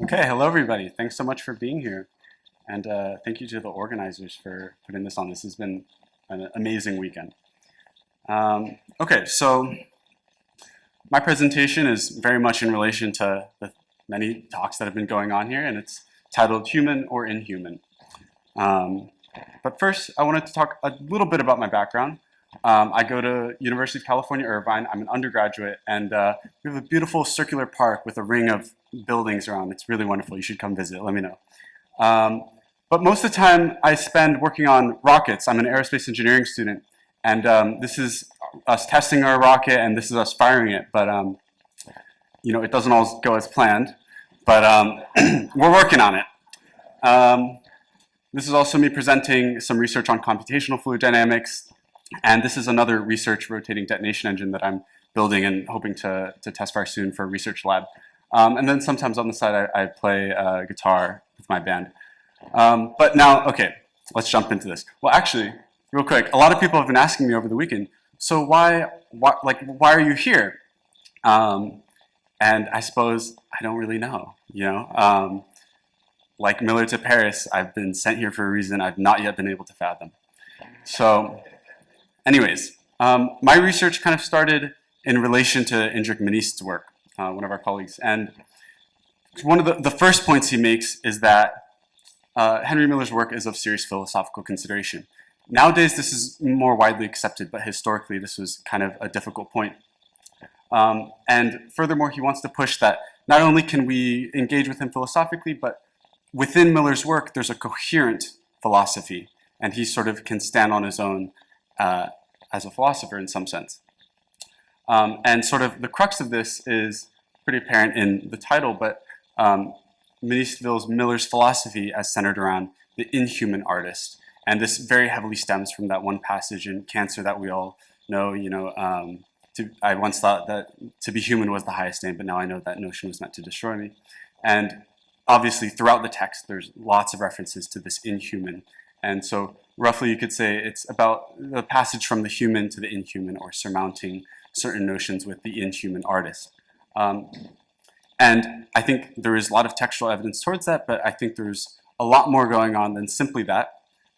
Okay, hello everybody. Thanks so much for being here. And thank you to the organizers for putting this on. This has been an amazing weekend. Okay, so my presentation is very much in relation to the many talks that have been going on here, and it's titled Human or Inhuman. But first, I wanted to talk a little bit about my background. I go to University of California, Irvine. I'm an undergraduate, and we have a beautiful circular park with a ring of buildings around. It's really wonderful. You should come visit. Let me know. But most of the time I spend working on rockets. I'm an aerospace engineering student, and this is us testing our rocket, and this is us firing it. But it doesn't always go as planned. But we're working on it. This is also me presenting some research on computational fluid dynamics. And this is another research rotating detonation engine that I'm building and hoping to test fire soon for a research lab. And then sometimes on the side, I play guitar with my band. But now, okay, let's jump into this. Well, actually, real quick, a lot of people have been asking me over the weekend, so why are you here? And I suppose I don't really know, like Miller to Paris, I've been sent here for a reason I've not yet been able to fathom. So anyways, my research kind of started in relation to Indrek Menendez's work, one of our colleagues. And one of the first points he makes is that Henry Miller's work is of serious philosophical consideration. Nowadays, this is more widely accepted, but historically, this was kind of a difficult point. And furthermore, he wants to push that not only can we engage with him philosophically, but within Miller's work, there's a coherent philosophy, and he sort of can stand on his own as a philosopher in some sense. And sort of the crux of this is pretty apparent in the title, but Menendez views Miller's philosophy as centered around the inhuman artist. And this very heavily stems from that one passage in Cancer that we all know, I once thought that to be human was the highest aim, but now I know that notion was meant to destroy me. And obviously throughout the text, there's lots of references to this inhuman. And so roughly you could say it's about the passage from the human to the inhuman, or surmounting certain notions with the inhuman artist. And I think there is a lot of textual evidence towards that, but I think there's a lot more going on than simply that.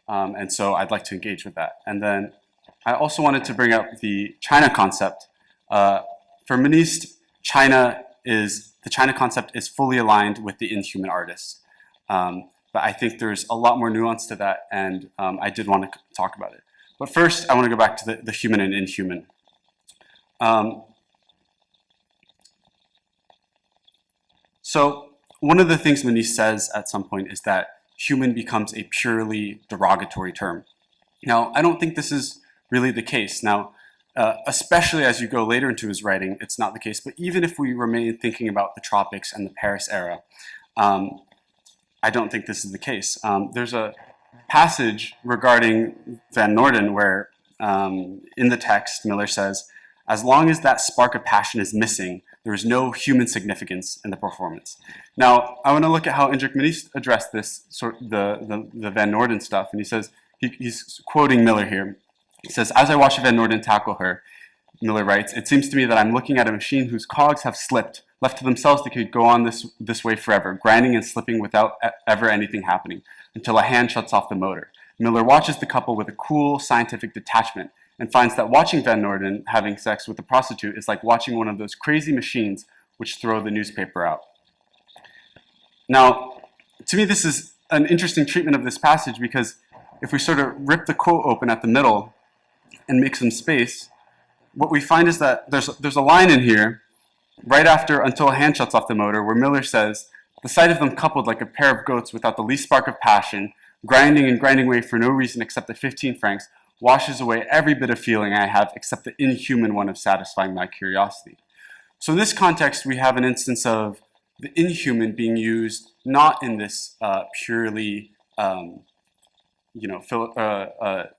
And so I'd like to engage with that. And then I also wanted to bring up the China concept. For Menendez, the China concept is fully aligned with the inhuman artist. But I think there's a lot more nuance to that, and I did want to talk about it. But first, I want to go back to the human and inhuman. So one of the things Menendez says at some point is that human becomes a purely derogatory term. Now, I don't think this is really the case. Now, especially as you go later into his writing, it's not the case. But even if we remain thinking about the tropics and the Paris era, I don't think this is the case. There's a passage regarding Van Noorden where in the text, Miller says, as long as that spark of passion is missing, there is no human significance in the performance. Now, I want to look at how Indrek Menendez addressed this, the Van Noorden stuff, and he says, he's quoting Miller here. He says, as I watch Van Noorden tackle her, Miller writes, it seems to me that I'm looking at a machine whose cogs have slipped. Left to themselves, they could go on this way forever, grinding and slipping without ever anything happening, until a hand shuts off the motor. Miller watches the couple with a cool, scientific detachment, and finds that watching Van Noorden having sex with a prostitute is like watching one of those crazy machines which throw the newspaper out. Now, to me, this is an interesting treatment of this passage, because if we sort of rip the quote open at the middle and make some space, what we find is that there's a line in here right after until a hand shuts off the motor, where Miller says, the sight of them coupled like a pair of goats without the least spark of passion, grinding and grinding away for no reason except the 15 francs, washes away every bit of feeling I have except the inhuman one of satisfying my curiosity. So in this context, we have an instance of the inhuman being used not in this purely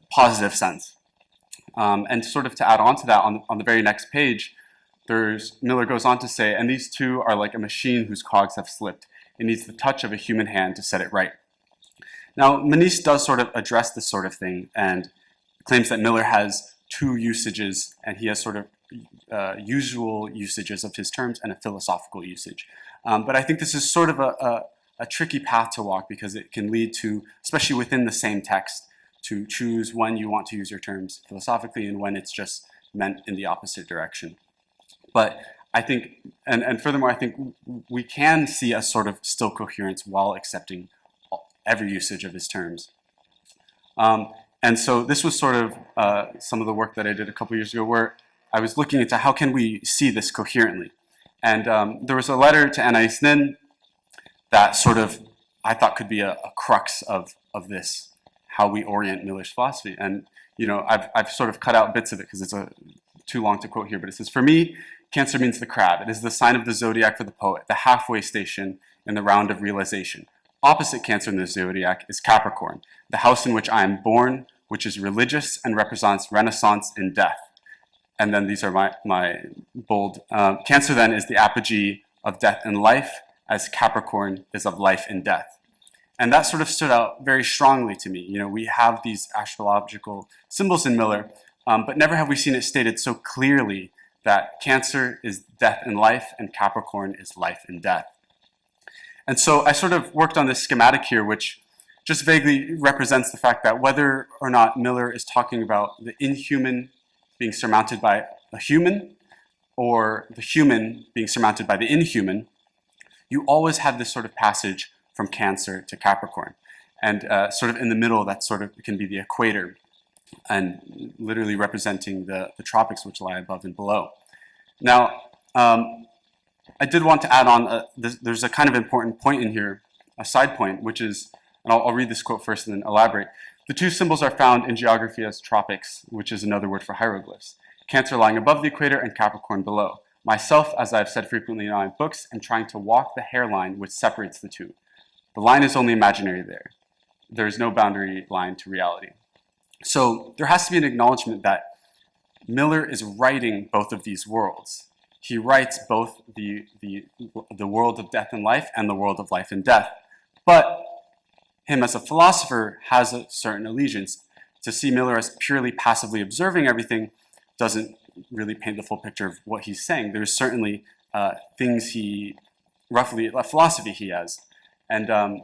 positive sense. And sort of to add on to that, on the very next page, Miller goes on to say, and these two are like a machine whose cogs have slipped. It needs the touch of a human hand to set it right. Now, Menendez does sort of address this sort of thing and claims that Miller has two usages, and he has sort of usual usages of his terms and a philosophical usage. But I think this is sort of a tricky path to walk because it can lead to, especially within the same text, to choose when you want to use your terms philosophically and when it's just meant in the opposite direction. But I think, and furthermore, I think we can see a sort of still coherence while accepting every usage of his terms. And so this was sort of some of the work that I did a couple years ago where I was looking into how can we see this coherently. And there was a letter to Anais Nin that sort of I thought could be a crux of this, how we orient Miller's philosophy. And I've sort of cut out bits of it because it's too long to quote here, but it says, "For me, Cancer means the crab. It is the sign of the zodiac for the poet, the halfway station in the round of realization. Opposite Cancer in the zodiac is Capricorn, the house in which I am born, which is religious and represents Renaissance in death." And then these are my bold. Cancer then is the apogee of death and life, as Capricorn is of life and death. And that sort of stood out very strongly to me. We have these astrological symbols in Miller, but never have we seen it stated so clearly that Cancer is death and life and Capricorn is life and death. And so I sort of worked on this schematic here, which just vaguely represents the fact that whether or not Miller is talking about the inhuman being surmounted by a human or the human being surmounted by the inhuman, you always have this sort of passage from Cancer to Capricorn. And sort of in the middle, that sort of can be the equator, and literally representing the tropics which lie above and below. Now, I did want to add on, there's a kind of important point in here, a side point, which is, and I'll read this quote first and then elaborate. "The two symbols are found in geography as tropics, which is another word for hieroglyphs. Cancer lying above the equator and Capricorn below. Myself, as I've said frequently in my books, am trying to walk the hairline which separates the two. The line is only imaginary there. There is no boundary line to reality." So there has to be an acknowledgement that Miller is writing both of these worlds. He writes both the world of death and life and the world of life and death. But him as a philosopher has a certain allegiance. To see Miller as purely passively observing everything doesn't really paint the full picture of what he's saying. There's certainly things a philosophy he has. And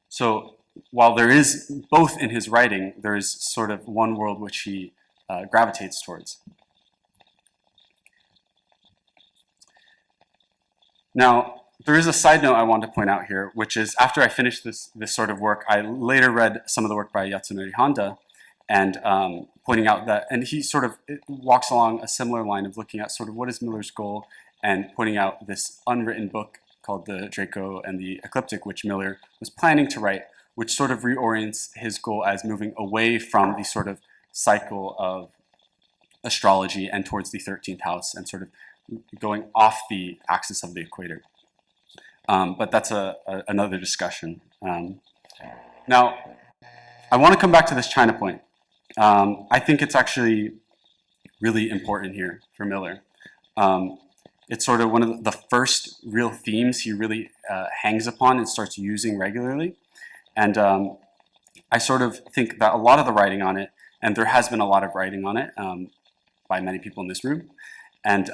so while there is both in his writing, there is sort of one world which he gravitates towards. Now, there is a side note I want to point out here, which is after I finished this sort of work, I later read some of the work by Yasunori Honda, and pointing out that, and he sort of walks along a similar line of looking at sort of what is Miller's goal, and pointing out this unwritten book called The Draco and the Ecliptic, which Miller was planning to write, which sort of reorients his goal as moving away from the sort of cycle of astrology and towards the 13th house and sort of going off the axis of the equator. But that's another discussion. Now, I want to come back to this China point. I think it's actually really important here for Miller. It's sort of one of the first real themes he really hangs upon and starts using regularly. And I sort of think that a lot of the writing on it, and there has been a lot of writing on it by many people in this room, and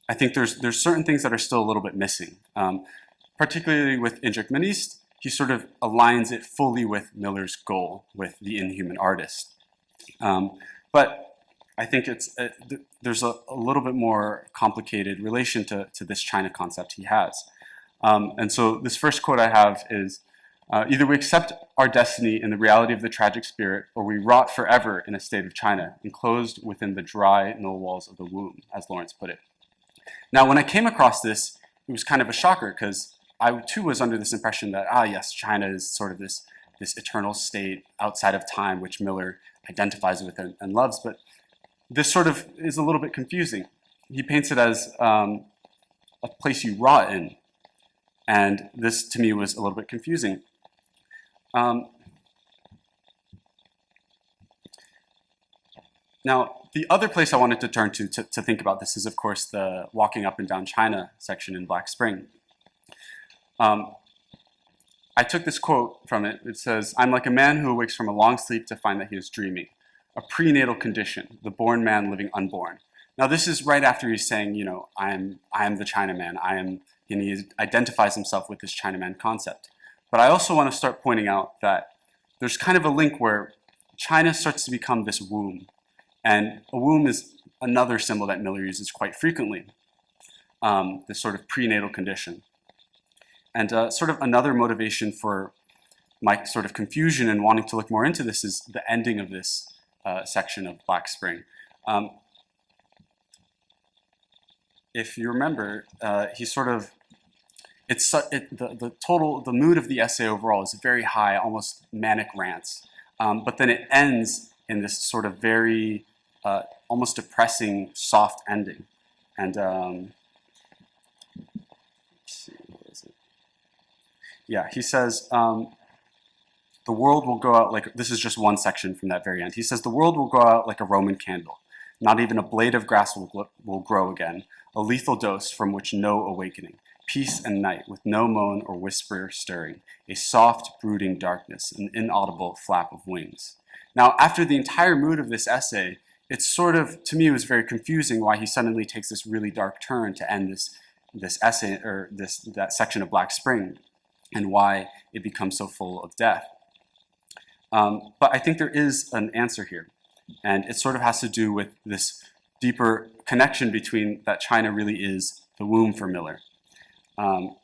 I think there's certain things that are still a little bit missing. Particularly with Indrik Menist, he sort of aligns it fully with Miller's goal, with the inhuman artist. But I think there's a little bit more complicated relation to this China concept he has. And so this first quote I have is, "Either we accept our destiny in the reality of the tragic spirit, or we rot forever in a state of China, enclosed within the dry, null walls of the womb," as Lawrence put it. Now, when I came across this, it was kind of a shocker, because I too was under this impression that, yes, China is sort of this eternal state outside of time, which Miller identifies with and loves. But this sort of is a little bit confusing. He paints it as a place you rot in. And this, to me, was a little bit confusing. Now, the other place I wanted to turn to think about this is, of course, the walking up and down China section in Black Spring. I took this quote from it. It says, "I'm like a man who awakes from a long sleep to find that he is dreaming. A prenatal condition, the born man living unborn. Now this is right after he's saying, I am the Chinaman. And he identifies himself with this Chinaman concept. But I also want to start pointing out that there's kind of a link where China starts to become this womb. And a womb is another symbol that Miller uses quite frequently, this sort of prenatal condition. And sort of another motivation for my sort of confusion and wanting to look more into this is the ending of this section of Black Spring. If you remember, he sort of, the mood of the essay overall is very high, almost manic rants. But then it ends in this sort of very, almost depressing, soft ending. And let's see, what is it? Yeah, he says, the world will go out like, this is just one section from that very end. He says, the world will go out like a Roman candle. Not even a blade of grass will grow again, a lethal dose from which no awakening. Peace and night, with no moan or whisper stirring, a soft, brooding darkness, an inaudible flap of wings. Now, after the entire mood of this essay, it's sort of, to me, it was very confusing why he suddenly takes this really dark turn to end this essay, or that section of Black Spring, and why it becomes so full of death. But I think there is an answer here, and it sort of has to do with this deeper connection between that China really is the womb for Miller. And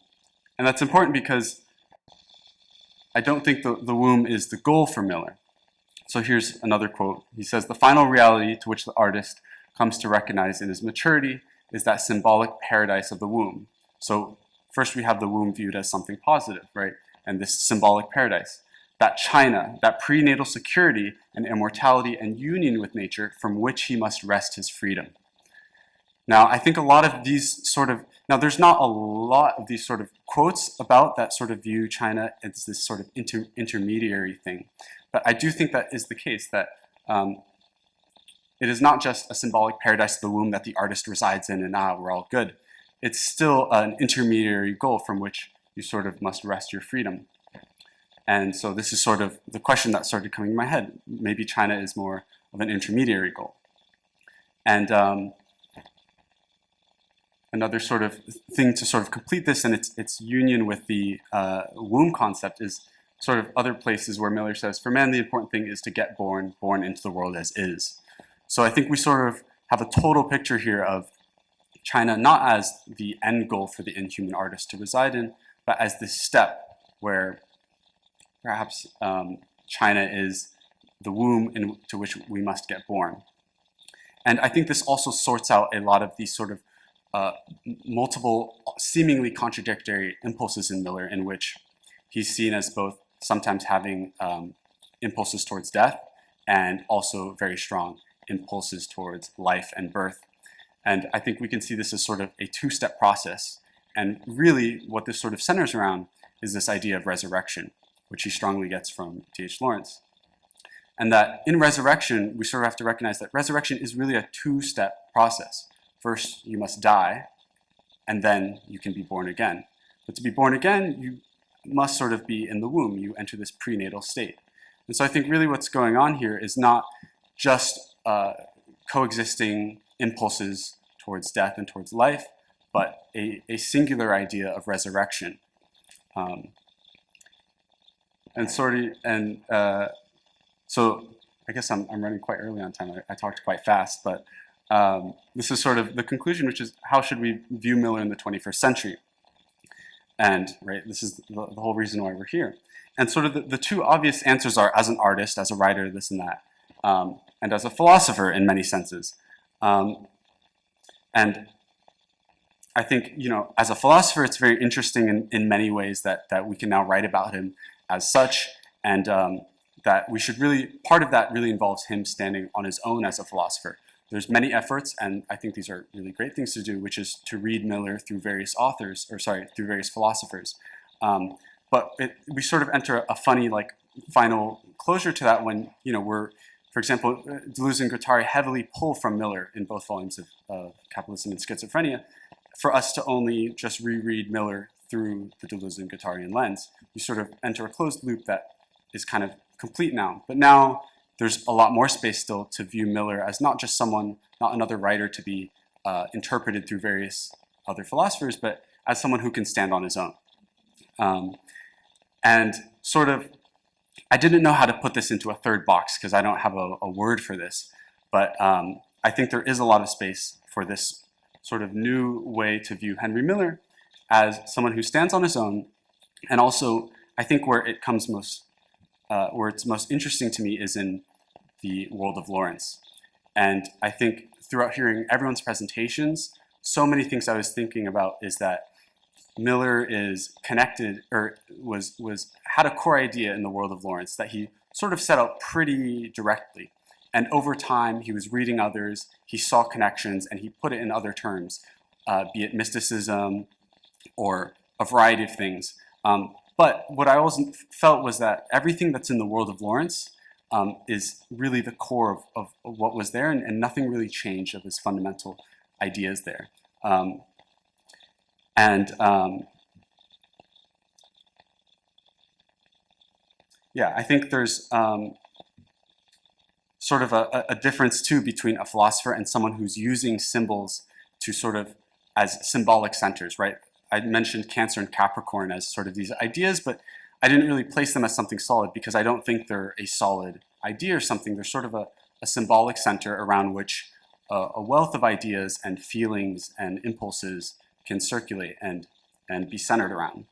that's important because I don't think the womb is the goal for Miller. So here's another quote. He says, the final reality to which the artist comes to recognize in his maturity is that symbolic paradise of the womb. So first we have the womb viewed as something positive, right? And this symbolic paradise. That China, that prenatal security and immortality and union with nature from which he must wrest his freedom. Now, I think a lot of these now there's not a lot of these sort of quotes about that sort of view China as this sort of intermediary thing. But I do think that is the case, that it is not just a symbolic paradise of the womb that the artist resides in and we're all good. It's still an intermediary goal from which you sort of must wrest your freedom. And so this is sort of the question that started coming in my head. Maybe China is more of an intermediary goal. And another sort of thing to sort of complete this and its union with the womb concept is sort of other places where Miller says, for man, the important thing is to get born into the world as is. So I think we sort of have a total picture here of China not as the end goal for the inhuman artist to reside in, but as this step where perhaps China is the womb into which we must get born. And I think this also sorts out a lot of these sort of multiple, seemingly contradictory impulses in Miller, in which he's seen as both sometimes having impulses towards death and also very strong impulses towards life and birth. And I think we can see this as sort of a two-step process. And really what this sort of centers around is this idea of resurrection, which he strongly gets from T.H. Lawrence. And that in resurrection, we sort of have to recognize that resurrection is really a two-step process. First, you must die, and then you can be born again. But to be born again, you must sort of be in the womb. You enter this prenatal state. And so I think really what's going on here is not just coexisting impulses towards death and towards life, but a singular idea of resurrection. So I guess I'm running quite early on time. I talked quite fast, but this is sort of the conclusion, which is how should we view Miller in the 21st century? And right, this is the whole reason why we're here. And sort of the two obvious answers are as an artist, as a writer, this and that, and as a philosopher in many senses. And I think, as a philosopher, it's very interesting in many ways that we can now write about him as such, and that we should really, part of that really involves him standing on his own as a philosopher. There's many efforts, and I think these are really great things to do, which is to read Miller through various through various philosophers. But we sort of enter a funny, final closure to that when, for example, Deleuze and Guattari heavily pull from Miller in both volumes of Capitalism and Schizophrenia, for us to only just reread Miller through the Deleuze and Guattarian lens. You sort of enter a closed loop that is kind of complete now. But now there's a lot more space still to view Miller as not just someone, not another writer to be interpreted through various other philosophers, but as someone who can stand on his own. And sort of, I didn't know how to put this into a third box because I don't have a word for this, but I think there is a lot of space for this sort of new way to view Henry Miller as someone who stands on his own. And also, I think where it comes most, where it's most interesting to me is in the world of Lawrence. And I think throughout hearing everyone's presentations, so many things I was thinking about is that Miller is connected, or had a core idea in the world of Lawrence that he sort of set out pretty directly. And over time, he was reading others, he saw connections, and he put it in other terms, be it mysticism or a variety of things. But what I always felt was that everything that's in the world of Lawrence is really the core of what was there, and nothing really changed of his fundamental ideas there. Yeah, I think there's sort of a difference too between a philosopher and someone who's using symbols to sort of as symbolic centers, right? I mentioned Cancer and Capricorn as sort of these ideas, but I didn't really place them as something solid because I don't think they're a solid idea or something. They're sort of a symbolic center around which a wealth of ideas and feelings and impulses can circulate and be centered around.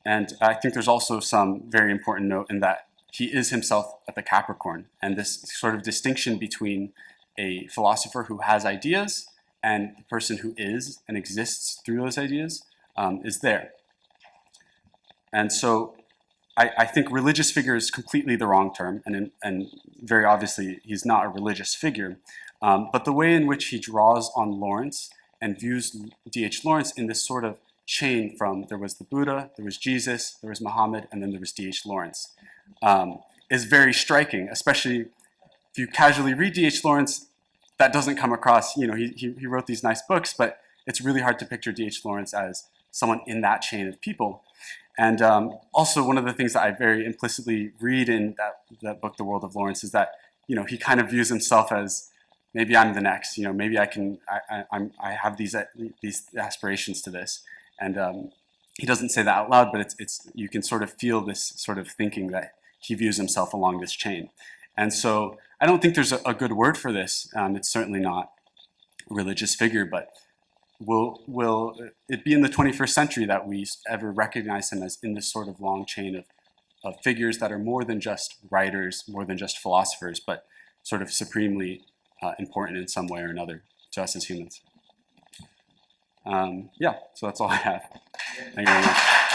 And I think there's also some very important note in that he is himself at the Capricorn, and this sort of distinction between a philosopher who has ideas and the person who is and exists through those ideas is there. And so I think religious figure is completely the wrong term, and very obviously he's not a religious figure, but the way in which he draws on Lawrence and views D.H. Lawrence in this sort of chain from there was the Buddha, there was Jesus, there was Muhammad, and then there was D.H. Lawrence, is very striking, especially if you casually read D.H. Lawrence. That doesn't come across, you know, he wrote these nice books, but it's really hard to picture D.H. Lawrence as someone in that chain of people. And also one of the things that I very implicitly read in that book, The World of Lawrence, is that, you know, he kind of views himself as, maybe I'm the next, you know, maybe I have these aspirations to this. And he doesn't say that out loud, but it's you can sort of feel this sort of thinking that he views himself along this chain. And so I don't think there's a good word for this. It's certainly not a religious figure, but will it be in the 21st century that we ever recognize him as in this sort of long chain of figures that are more than just writers, more than just philosophers, but sort of supremely important in some way or another to us as humans? Yeah, so that's all I have. Thank you very much.